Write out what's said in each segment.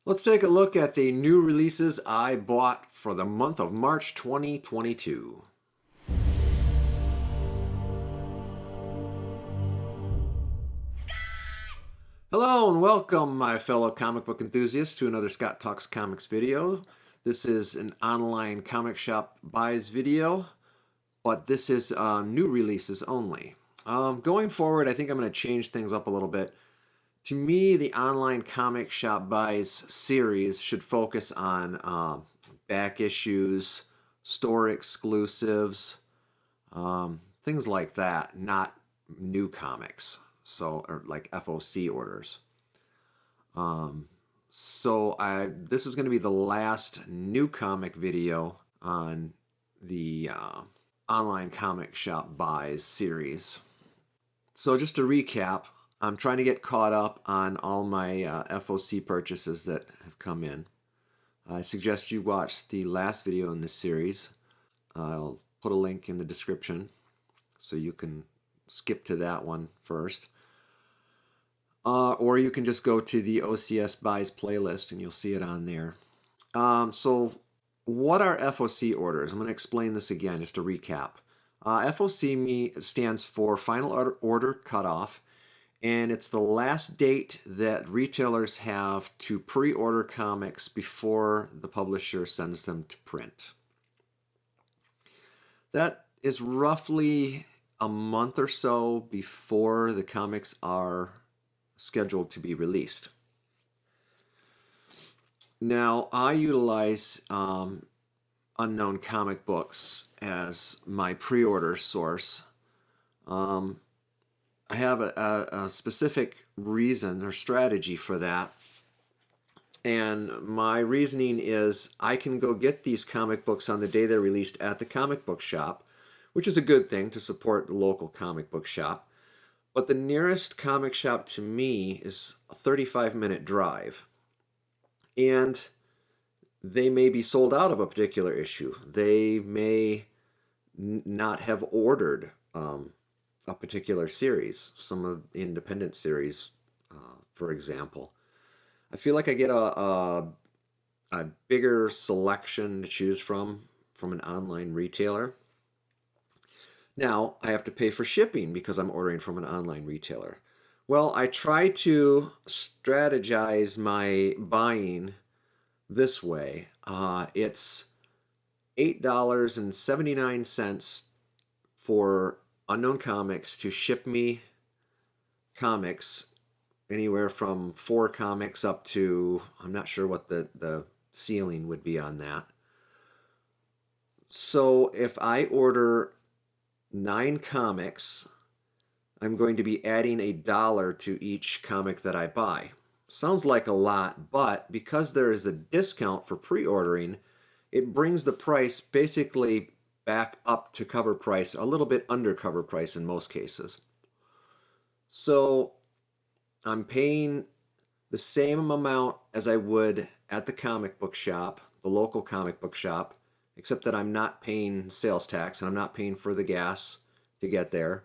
Let's take a look at the new releases I bought for the month of March 2022. Hello and welcome, my fellow comic book enthusiasts, to another Scott Talks Comics video. This is an online comic shop buys video, but this is new releases only. Going forward, I think I'm going to change things up a little bit. To me, the online comic shop buys series should focus on back issues, store exclusives, things like that, not new comics. Or like FOC orders. This is going to be the last new comic video on the online comic shop buys series. So just to recap, I'm trying to get caught up on all my FOC purchases that have come in. I suggest you watch the last video in this series. I'll put a link in the description so you can skip to that one first. Or you can just go to the OCS Buys playlist and you'll see it on there. So what are FOC orders? I'm going to explain this again just to recap. FOC stands for Final Order Cutoff, and it's the last date that retailers have to pre-order comics before the publisher sends them to print. That is roughly a month or so before the comics are scheduled to be released. Now, I utilize Unknown Comic Books as my pre-order source. I have a specific reason or strategy for that. And my reasoning is I can go get these comic books on the day they're released at the comic book shop, which is a good thing to support the local comic book shop. But the nearest comic shop to me is a 35-minute drive. And they may be sold out of a particular issue. They may not have ordered a particular series, some of the independent series, for example. I feel like I get a bigger selection to choose from an online retailer. Now, I have to pay for shipping because I'm ordering from an online retailer. Well, I try to strategize my buying this way. It's $8.79 for Unknown Comics to ship me comics, anywhere from 4 comics up to, I'm not sure what the ceiling would be on that. So if I order 9 comics, I'm going to be adding $1 to each comic that I buy. Sounds like a lot, but because there is a discount for pre-ordering, it brings the price basically back up to cover price, a little bit under cover price in most cases. So I'm paying the same amount as I would at the comic book shop, the local comic book shop, except that I'm not paying sales tax and I'm not paying for the gas to get there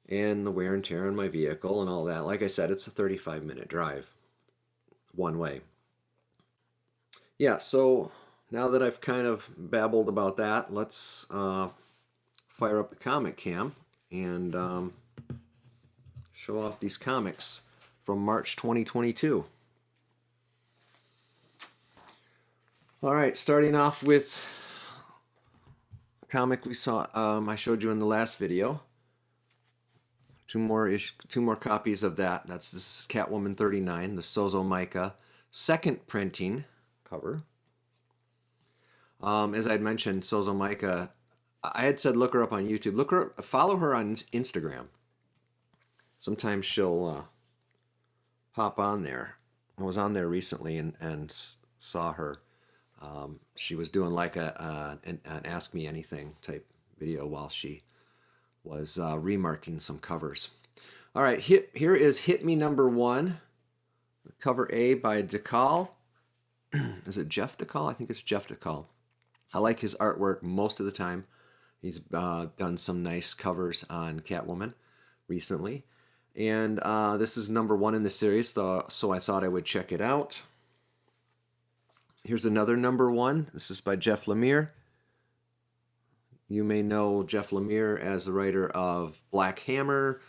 and the wear and tear on my vehicle and all that. Like I said, it's a 35-minute drive one way. Yeah, so now that I've kind of babbled about that, let's fire up the comic cam and show off these comics from March 2022. All right, starting off with comic we saw, I showed you in the last video. Two more copies of that. This is Catwoman 39, the Sozo Mica second printing cover. As I'd mentioned, Sozo Mica, I had said look her up on YouTube. Follow her on Instagram. Sometimes she'll pop on there. I was on there recently and saw her. She was doing like an Ask Me Anything type video while she was remarking some covers. All right, here is Hit Me #1, cover A by DeCall. Is it Jeff DeCall? I think it's Jeff DeCall. I like his artwork most of the time. He's done some nice covers on Catwoman recently. And this is #1 in the series, so I thought I would check it out. Here's another #1. This is by Jeff Lemire. You may know Jeff Lemire as the writer of Black Hammer,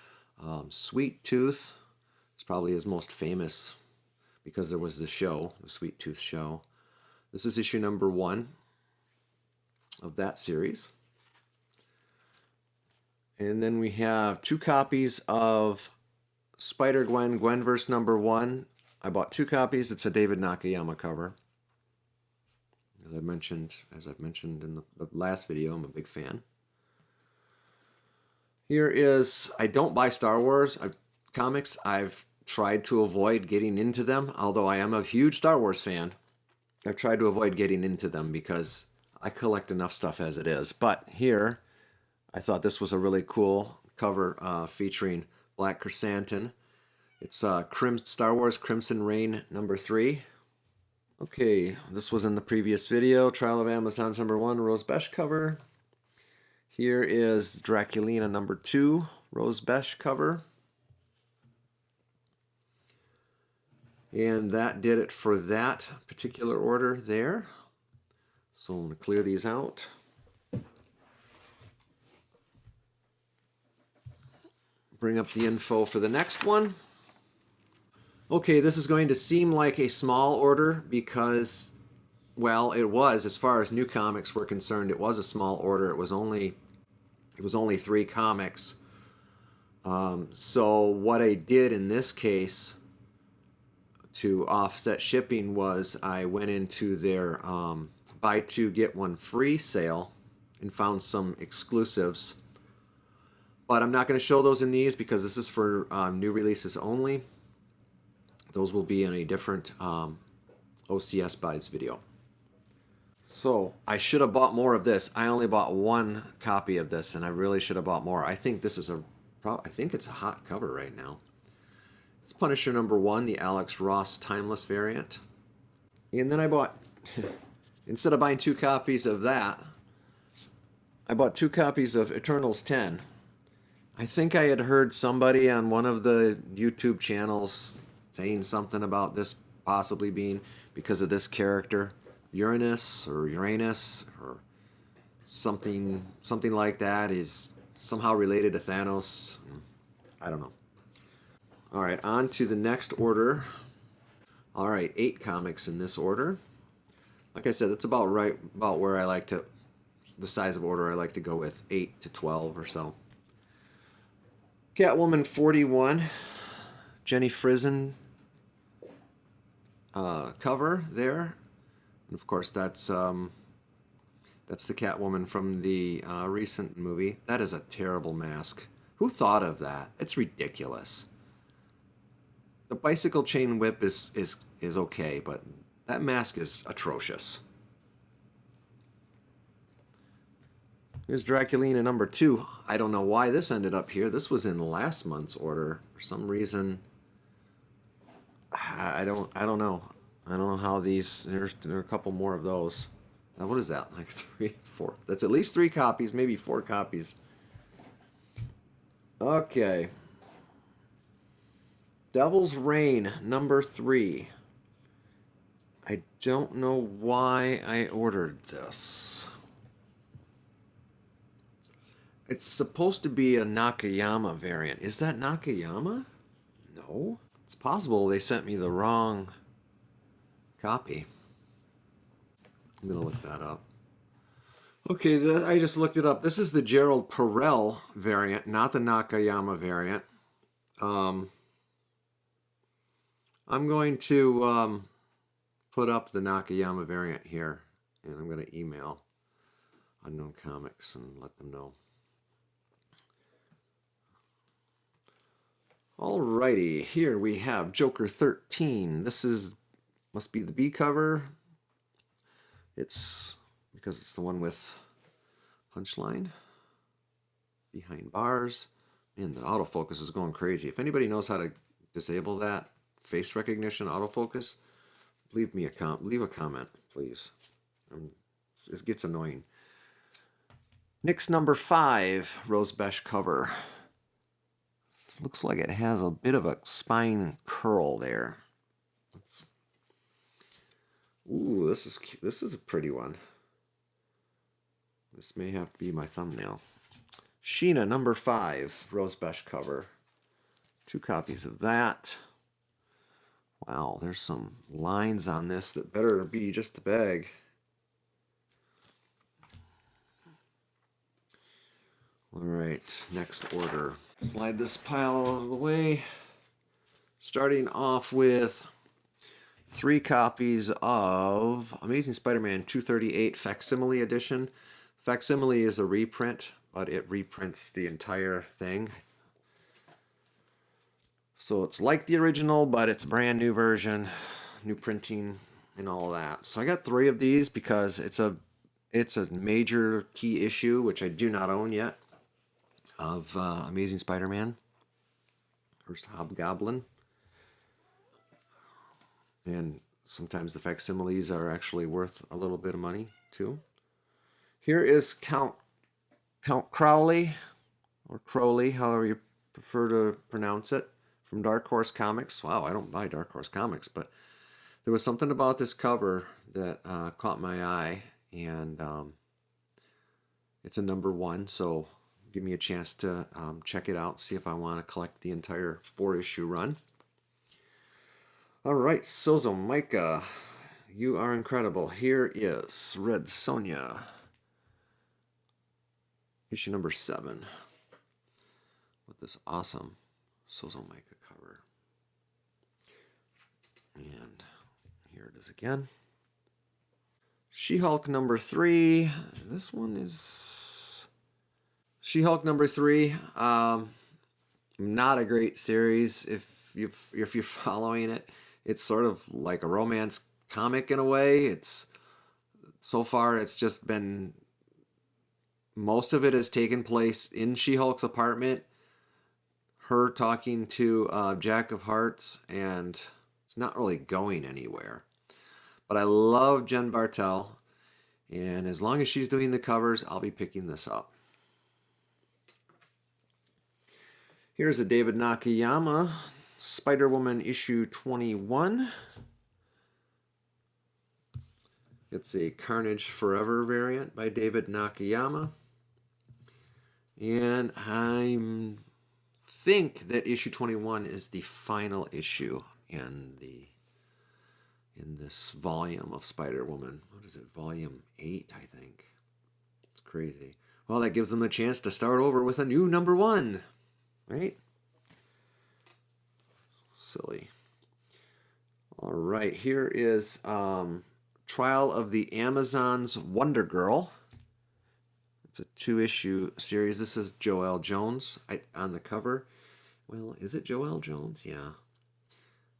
Sweet Tooth. It's probably his most famous because there was the show, the Sweet Tooth show. This is issue #1 of that series. And then we have 2 copies of Spider-Gwen, Gwenverse #1. I bought 2 copies. It's a David Nakayama cover. As I've mentioned in the last video, I'm a big fan. Here is, I don't buy Star Wars comics. I've tried to avoid getting into them, although I am a huge Star Wars fan. I've tried to avoid getting into them because I collect enough stuff as it is. But here, I thought this was a really cool cover featuring Black Chrysanthemum. It's Star Wars Crimson Reign #3. Okay, this was in the previous video. Trial of Amazons #1, Rose Besch cover. Here is Draculina #2, Rose Besch cover. And that did it for that particular order there. So I'm going to clear these out. Bring up the info for the next one. Okay, this is going to seem like a small order because, well, it was, as far as new comics were concerned, it was a small order. It was only 3 comics. So what I did in this case to offset shipping was I went into their buy 2 get 1 free sale and found some exclusives. But I'm not going to show those in these because this is for new releases only. Those will be in a different OCS buys video. So I should have bought more of this. I only bought 1 copy of this, and I really should have bought more. I think this is I think it's a hot cover right now. It's Punisher #1, the Alex Ross Timeless variant. And then I bought, instead of buying 2 copies of that, I bought 2 copies of Eternals 10. I think I had heard somebody on one of the YouTube channels saying something about this possibly being because of this character, Uranus or something like that, is somehow related to Thanos. I don't know. All right, on to the next order. All right, 8 comics in this order. Like I said, that's about where I like to, the size of order I like to go with, 8 to 12 or so. Catwoman 41, Jenny Frison cover there, and of course that's the Catwoman from the recent movie. That is a terrible mask. Who thought of that? It's ridiculous. The bicycle chain whip is okay, but that mask is atrocious. Here's Draculina #2. I don't know why this ended up here. This was in last month's order for some reason. I don't know. I don't know how these. There are a couple more of those. Now, what is that? Like 3, 4. That's at least 3 copies, maybe 4 copies. Okay. Devil's Reign #3. I don't know why I ordered this. It's supposed to be a Nakayama variant. Is that Nakayama? No. It's possible they sent me the wrong copy. I'm going to look that up. Okay, I just looked it up. This is the Gerald Perel variant, not the Nakayama variant. I'm going to put up the Nakayama variant here, and I'm going to email Unknown Comics and let them know. Alrighty, here we have Joker 13. This must be the B cover. It's because it's the one with punchline behind bars. Man, the autofocus is going crazy. If anybody knows how to disable that face recognition autofocus, leave a comment, please. It gets annoying. Nick's #5 Rose Besch cover. Looks like it has a bit of a spine curl there. Ooh, this is cute. This is a pretty one. This may have to be my thumbnail. Sheena, number 5, Rose Besh cover. 2 copies of that. Wow, there's some lines on this that better be just the bag. All right, next order. Slide this pile out of the way. Starting off with 3 copies of Amazing Spider-Man 238 Facsimile edition. Facsimile is a reprint, but it reprints the entire thing. So it's like the original, but it's a brand new version, new printing and all that. So I got 3 of these because it's a major key issue, which I do not own yet, of Amazing Spider-Man. First Hobgoblin. And sometimes the facsimiles are actually worth a little bit of money too. Here is Count Crowley, or Crowley, however you prefer to pronounce it, from Dark Horse Comics. Wow, I don't buy Dark Horse Comics, but there was something about this cover that caught my eye, and it's a number 1, so give me a chance to check it out, see if I want to collect the entire 4-issue run. All right, Sozo Micah, you are incredible. Here is Red Sonia, issue number 7, with this awesome Sozo Micah cover. And here it is again. She-Hulk number 3. This one is She-Hulk number 3. Not a great series if you're following it. It's sort of like a romance comic in a way. So far it's just been, most of it has taken place in She-Hulk's apartment, her talking to Jack of Hearts, and it's not really going anywhere. But I love Jen Bartel, and as long as she's doing the covers, I'll be picking this up. Here's a David Nakayama, Spider-Woman issue 21. It's a Carnage Forever variant by David Nakayama. And I think that issue 21 is the final issue in this volume of Spider-Woman. What is it, volume 8, I think. It's crazy. Well, that gives them a chance to start over with a new number 1, right? Silly. All right, here is Trial of the Amazons Wonder Girl. It's a 2-issue series. This is Joelle Jones on the cover. Well, is it Joelle Jones? Yeah.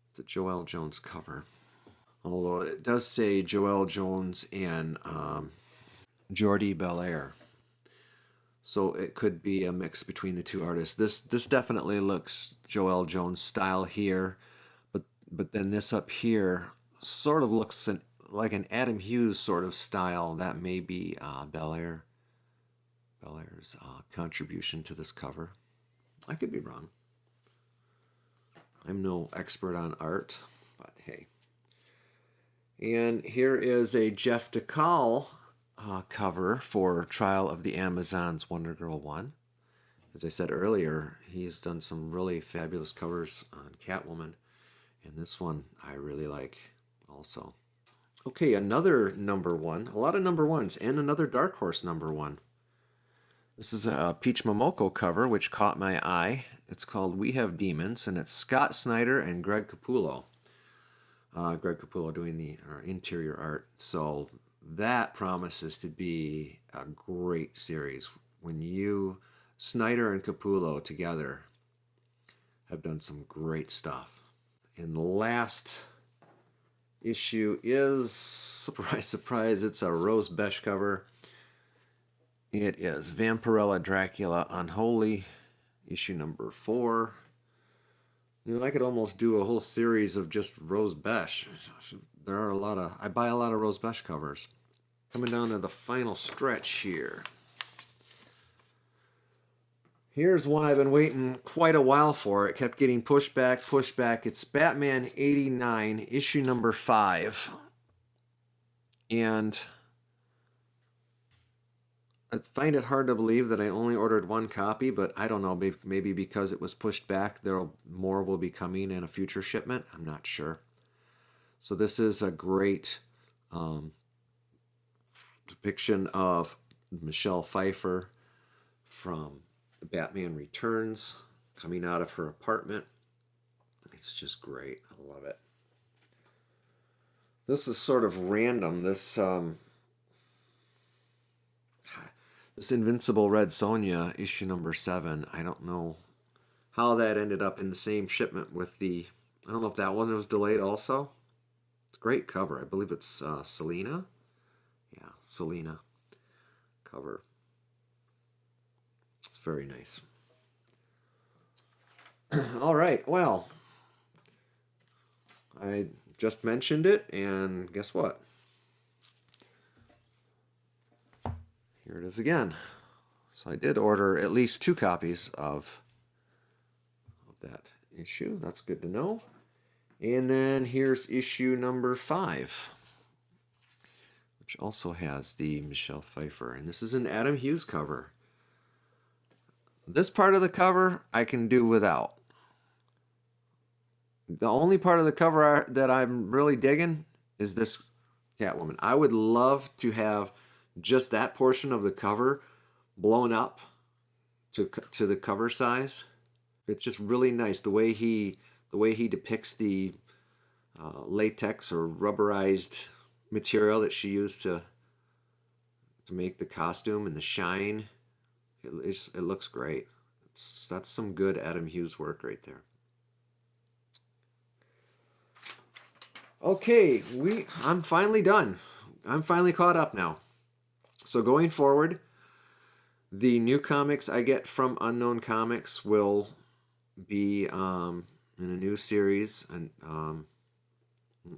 It's a Joelle Jones cover. Although it does say Joelle Jones and Jordi Belair. So it could be a mix between the 2 artists. This definitely looks Joelle Jones style here, but then this up here sort of looks like an Adam Hughes sort of style. That may be Belair's contribution to this cover. I could be wrong. I'm no expert on art, but hey. And here is a Jeff DeCall cover for Trial of the Amazons Wonder Girl 1. As I said earlier, he's done some really fabulous covers on Catwoman, and this one I really like also. Okay, another number 1. A lot of number 1s, and another Dark Horse number 1. This is a Peach Momoko cover, which caught my eye. It's called We Have Demons, and it's Scott Snyder and Greg Capullo. Greg Capullo doing the interior art. So that promises to be a great series. When Snyder and Capullo together have done some great stuff. And the last issue is, surprise, surprise, it's a Rose Besh cover. It is Vampirella Dracula Unholy, issue number 4. You know, I could almost do a whole series of just Rose Besh. There are I buy a lot of Rose Besh covers. Coming down to the final stretch here. Here's one I've been waiting quite a while for. It kept getting pushed back, pushed back. It's Batman 89, issue number 5. And I find it hard to believe that I only ordered one copy, but I don't know, maybe because it was pushed back, more will be coming in a future shipment. I'm not sure. So this is a great depiction of Michelle Pfeiffer from Batman Returns coming out of her apartment. It's just great. I love it. This is sort of random. This Invincible Red Sonia, issue number 7. I don't know how that ended up in the same shipment with the... I don't know if that one was delayed also. It's a great cover. I believe it's Selena. Yeah, Selena cover. It's very nice. All right, well, I just mentioned it, and guess what? Here it is again. So I did order at least 2 copies of that issue. That's good to know. And then here's issue number 5, which also has the Michelle Pfeiffer. And this is an Adam Hughes cover. This part of the cover I can do without. The only part of the cover that I'm really digging is this Catwoman. I would love to have just that portion of the cover blown up to the cover size. It's just really nice the way he depicts the latex or rubberized material that she used to make the costume and the shine. It looks great. That's some good Adam Hughes work right there. Okay, I'm finally done. I'm finally caught up now. So going forward, the new comics I get from Unknown Comics will be in a new series, and I'm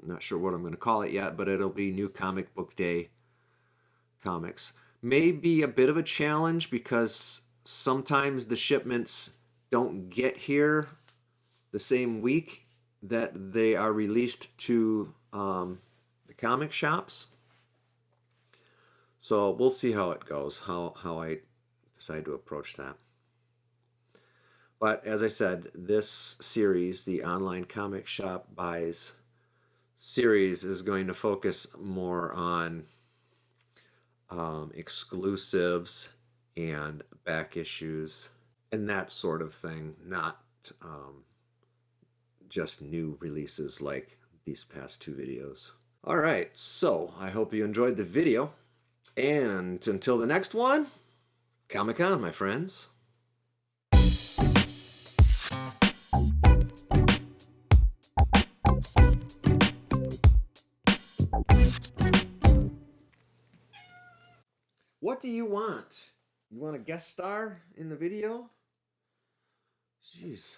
not sure what I'm going to call it yet, but it'll be New Comic Book Day comics. May be a bit of a challenge because sometimes the shipments don't get here the same week that they are released to the comic shops. So we'll see how it goes, how I decide to approach that. But as I said, this series, the Online Comic Shop Buys series, is going to focus more on exclusives and back issues and that sort of thing, not just new releases like these past 2 videos. All right, so I hope you enjoyed the video, and until the next one, Comic-Con, my friends. What do you want? You want a guest star in the video? Jeez.